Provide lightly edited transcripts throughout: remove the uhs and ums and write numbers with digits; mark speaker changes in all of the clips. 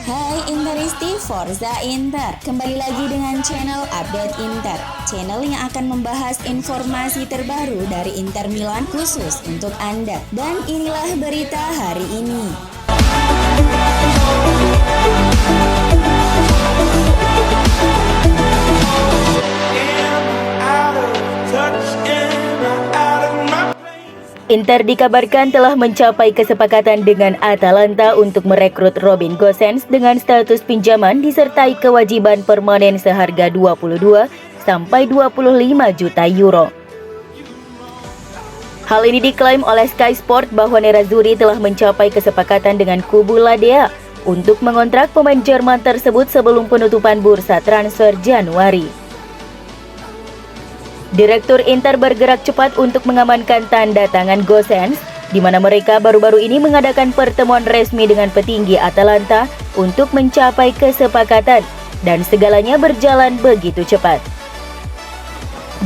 Speaker 1: Hai Interisti, Forza Inter. Kembali lagi dengan channel Update Inter, channel yang akan membahas informasi terbaru dari Inter Milan khusus untuk Anda. Dan inilah berita hari ini.
Speaker 2: Inter dikabarkan telah mencapai kesepakatan dengan Atalanta untuk merekrut Robin Gosens dengan status pinjaman disertai kewajiban permanen seharga 22 sampai 25 juta euro. Hal ini diklaim oleh Sky Sport bahwa Nerazzurri telah mencapai kesepakatan dengan kubu Ladea untuk mengontrak pemain Jerman tersebut sebelum penutupan bursa transfer Januari. Direktur Inter bergerak cepat untuk mengamankan tanda tangan Gosens, di mana mereka baru-baru ini mengadakan pertemuan resmi dengan petinggi Atalanta untuk mencapai kesepakatan, dan segalanya berjalan begitu cepat.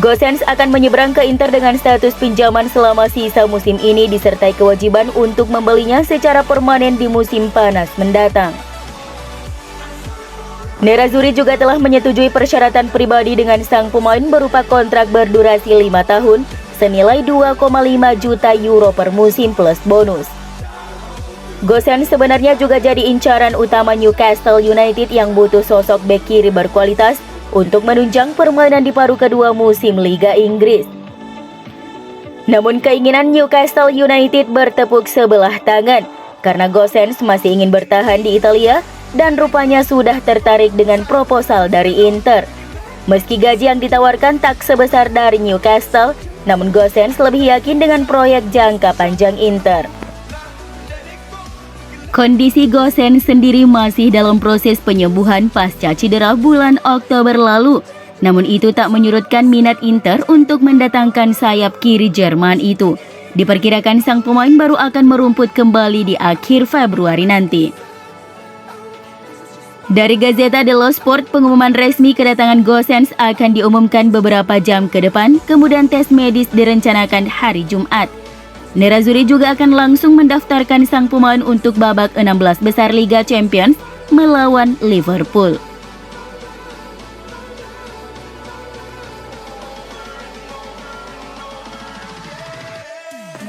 Speaker 2: Gosens akan menyeberang ke Inter dengan status pinjaman selama sisa musim ini disertai kewajiban untuk membelinya secara permanen di musim panas mendatang. Nerazzurri juga telah menyetujui persyaratan pribadi dengan sang pemain berupa kontrak berdurasi 5 tahun senilai 2,5 juta euro per musim plus bonus. Gosens sebenarnya juga jadi incaran utama Newcastle United yang butuh sosok bek kiri berkualitas untuk menunjang permainan di paruh kedua musim Liga Inggris. Namun keinginan Newcastle United bertepuk sebelah tangan karena Gosens masih ingin bertahan di Italia dan rupanya sudah tertarik dengan proposal dari Inter. Meski gaji yang ditawarkan tak sebesar dari Newcastle, namun Gosens lebih yakin dengan proyek jangka panjang Inter. Kondisi Gosens sendiri masih dalam proses penyembuhan pasca cedera bulan Oktober lalu. Namun itu tak menyurutkan minat Inter untuk mendatangkan sayap kiri Jerman itu. Diperkirakan sang pemain baru akan merumput kembali di akhir Februari nanti. Dari Gazzetta dello Sport, pengumuman resmi kedatangan Gosens akan diumumkan beberapa jam ke depan, kemudian tes medis direncanakan hari Jumat. Nerazzurri juga akan langsung mendaftarkan sang pemain untuk babak 16 besar Liga Champions melawan Liverpool.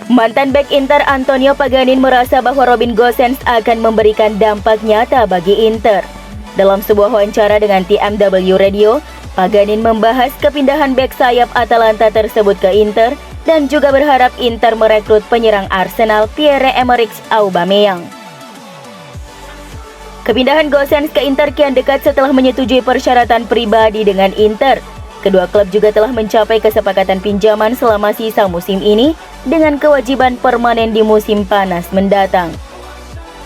Speaker 2: Mantan bek Inter Antonio Pagani merasa bahwa Robin Gosens akan memberikan dampak nyata bagi Inter. Dalam sebuah wawancara dengan TMW Radio, Pagani membahas kepindahan bek sayap Atalanta tersebut ke Inter dan juga berharap Inter merekrut penyerang Arsenal Pierre-Emerick Aubameyang. Kepindahan Gosens ke Inter kian dekat setelah menyetujui persyaratan pribadi dengan Inter. Kedua klub juga telah mencapai kesepakatan pinjaman selama sisa musim ini dengan kewajiban permanen di musim panas mendatang.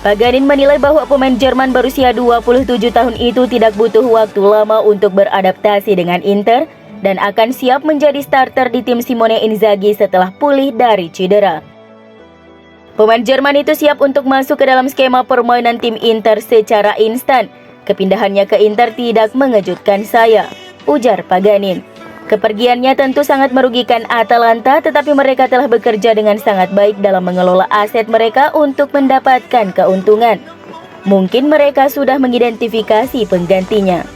Speaker 2: Pagani menilai bahwa pemain Jerman berusia 27 tahun itu tidak butuh waktu lama untuk beradaptasi dengan Inter dan akan siap menjadi starter di tim Simone Inzaghi setelah pulih dari cedera. Pemain Jerman itu siap untuk masuk ke dalam skema permainan tim Inter secara instan. Kepindahannya ke Inter tidak mengejutkan saya, ujar Pagani. Kepergiannya tentu sangat merugikan Atalanta, tetapi mereka telah bekerja dengan sangat baik dalam mengelola aset mereka untuk mendapatkan keuntungan. Mungkin mereka sudah mengidentifikasi penggantinya.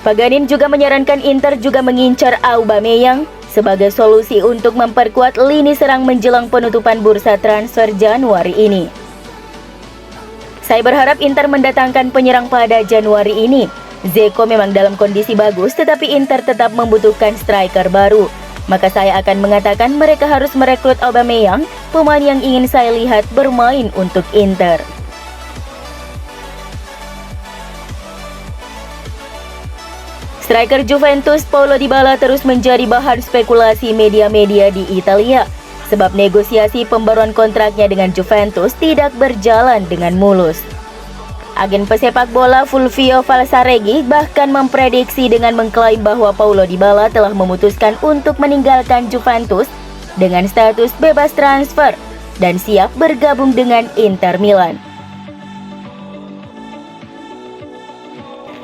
Speaker 2: Pagani juga menyarankan Inter juga mengincar Aubameyang sebagai solusi untuk memperkuat lini serang menjelang penutupan bursa transfer Januari ini. Saya berharap Inter mendatangkan penyerang pada Januari ini. Dzeko memang dalam kondisi bagus, tetapi Inter tetap membutuhkan striker baru. Maka saya akan mengatakan mereka harus merekrut Aubameyang, pemain yang ingin saya lihat bermain untuk Inter. Striker Juventus Paulo Dybala terus menjadi bahan spekulasi media-media di Italia, sebab negosiasi pembaruan kontraknya dengan Juventus tidak berjalan dengan mulus. Agen pesepak bola Fulvio Falsaregi bahkan memprediksi dengan mengklaim bahwa Paulo Dybala telah memutuskan untuk meninggalkan Juventus dengan status bebas transfer dan siap bergabung dengan Inter Milan.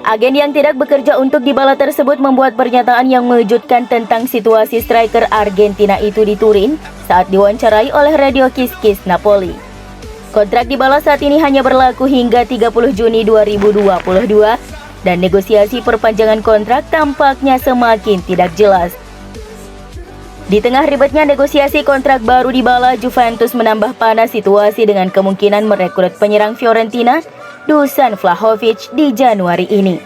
Speaker 2: Agen yang tidak bekerja untuk Dybala tersebut membuat pernyataan yang mengejutkan tentang situasi striker Argentina itu di Turin saat diwawancarai oleh Radio Kiss Kiss Napoli. Kontrak Dybala saat ini hanya berlaku hingga 30 Juni 2022 dan negosiasi perpanjangan kontrak tampaknya semakin tidak jelas. Di tengah ribetnya negosiasi kontrak baru Dybala, Juventus menambah panas situasi dengan kemungkinan merekrut penyerang Fiorentina, Dusan Vlahovic di Januari ini.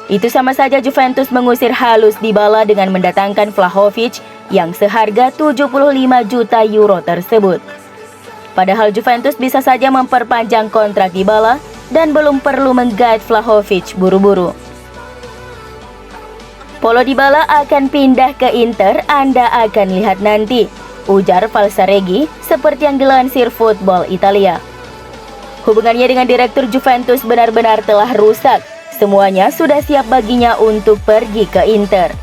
Speaker 2: Itu sama saja Juventus mengusir halus Dybala dengan mendatangkan Vlahovic yang seharga 75 juta euro tersebut. Padahal Juventus bisa saja memperpanjang kontrak Dybala dan belum perlu menggait Vlahovic buru-buru. Paulo Dybala akan pindah ke Inter, Anda akan lihat nanti, ujar Falsaregi seperti yang dilansir Football Italia. Hubungannya dengan direktur Juventus benar-benar telah rusak. Semuanya sudah siap baginya untuk pergi ke Inter.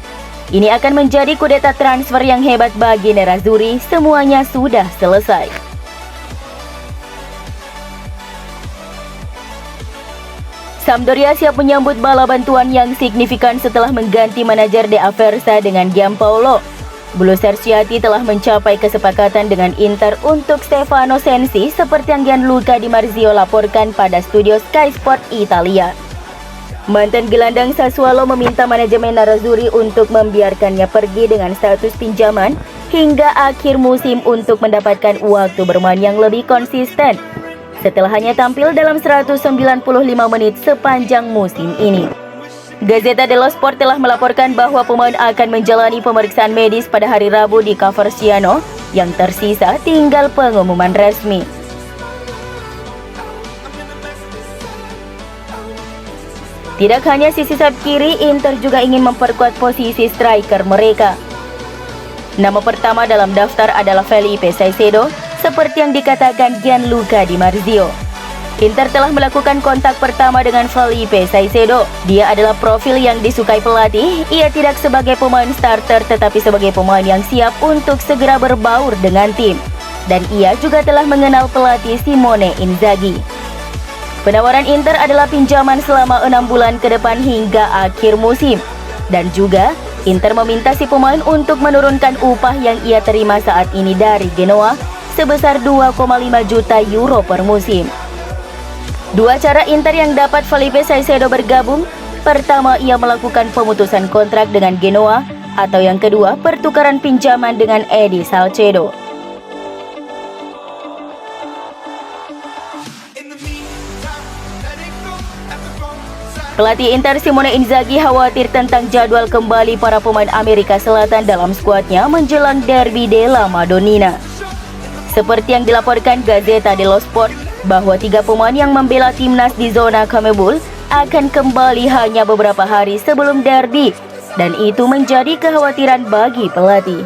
Speaker 2: Ini akan menjadi kudeta transfer yang hebat bagi Nerazzurri, semuanya sudah selesai. Sampdoria siap menyambut bala bantuan yang signifikan setelah mengganti manajer De Aversa dengan Giampaolo. Blu Cerciati telah mencapai kesepakatan dengan Inter untuk Stefano Sensi seperti yang Gianluca Di Marzio laporkan pada studio Sky Sport Italia. Mantan gelandang Sassuolo meminta manajemen Nerazzurri untuk membiarkannya pergi dengan status pinjaman hingga akhir musim untuk mendapatkan waktu bermain yang lebih konsisten setelah hanya tampil dalam 195 menit sepanjang musim ini. Gazzetta dello Sport telah melaporkan bahwa pemain akan menjalani pemeriksaan medis pada hari Rabu di Coverciano, yang tersisa tinggal pengumuman resmi. Tidak hanya sisi sayap kiri, Inter juga ingin memperkuat posisi striker mereka. Nama pertama dalam daftar adalah Felipe Caicedo, seperti yang dikatakan Gianluca Di Marzio. Inter telah melakukan kontak pertama dengan Felipe Caicedo. Dia adalah profil yang disukai pelatih. Ia tidak sebagai pemain starter tetapi sebagai pemain yang siap untuk segera berbaur dengan tim. Dan ia juga telah mengenal pelatih Simone Inzaghi. Penawaran Inter adalah pinjaman selama 6 bulan ke depan hingga akhir musim. Dan juga Inter meminta si pemain untuk menurunkan upah yang ia terima saat ini dari Genoa sebesar 2,5 juta euro per musim. Dua cara Inter yang dapat Felipe Caicedo bergabung. Pertama, ia melakukan pemutusan kontrak dengan Genoa, atau yang kedua, pertukaran pinjaman dengan Edi Salcedo. Pelatih Inter Simone Inzaghi khawatir tentang jadwal kembali para pemain Amerika Selatan dalam skuadnya menjelang Derby della Madonnina. Seperti yang dilaporkan Gazzetta dello Sport, bahwa 3 pemain yang membela timnas di zona CONMEBOL akan kembali hanya beberapa hari sebelum derby, dan itu menjadi kekhawatiran bagi pelatih.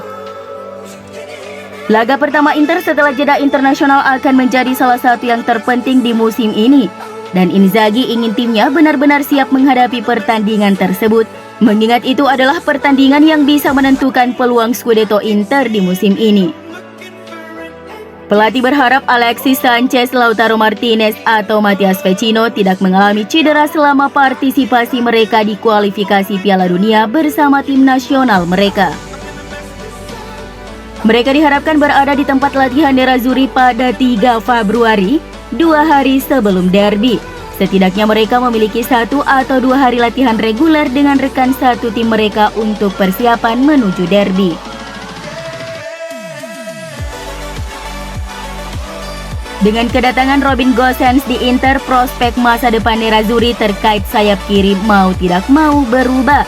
Speaker 2: Laga pertama Inter setelah jeda internasional akan menjadi salah satu yang terpenting di musim ini, dan Inzaghi ingin timnya benar-benar siap menghadapi pertandingan tersebut, mengingat itu adalah pertandingan yang bisa menentukan peluang Scudetto Inter di musim ini. Pelatih berharap Alexis Sanchez, Lautaro Martinez, atau Matheus Vecino tidak mengalami cedera selama partisipasi mereka di kualifikasi Piala Dunia bersama tim nasional mereka. Mereka diharapkan berada di tempat latihan Nerazzurri pada 3 Februari, 2 hari sebelum derby. Setidaknya mereka memiliki 1 atau 2 hari latihan reguler dengan rekan satu tim mereka untuk persiapan menuju derby. Dengan kedatangan Robin Gosens di Inter, prospek masa depan Nerazzurri terkait sayap kiri mau tidak mau berubah.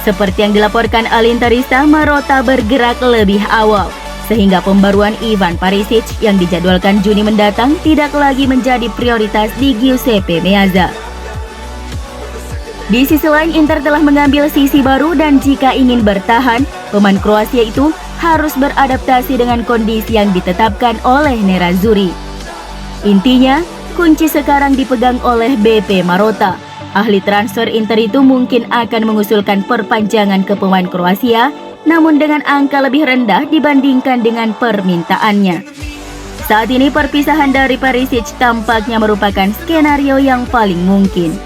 Speaker 2: Seperti yang dilaporkan All'Interista, Marotta bergerak lebih awal, sehingga pembaruan Ivan Perisic yang dijadwalkan Juni mendatang tidak lagi menjadi prioritas di Giuseppe Meazza. Di sisi lain, Inter telah mengambil sisi baru dan jika ingin bertahan, pemain Kroasia itu harus beradaptasi dengan kondisi yang ditetapkan oleh Nerazzurri. Intinya, kunci sekarang dipegang oleh BP Marotta. Ahli transfer Inter itu mungkin akan mengusulkan perpanjangan ke pemain Kroasia, namun dengan angka lebih rendah dibandingkan dengan permintaannya. Saat ini perpisahan dari Perisic tampaknya merupakan skenario yang paling mungkin.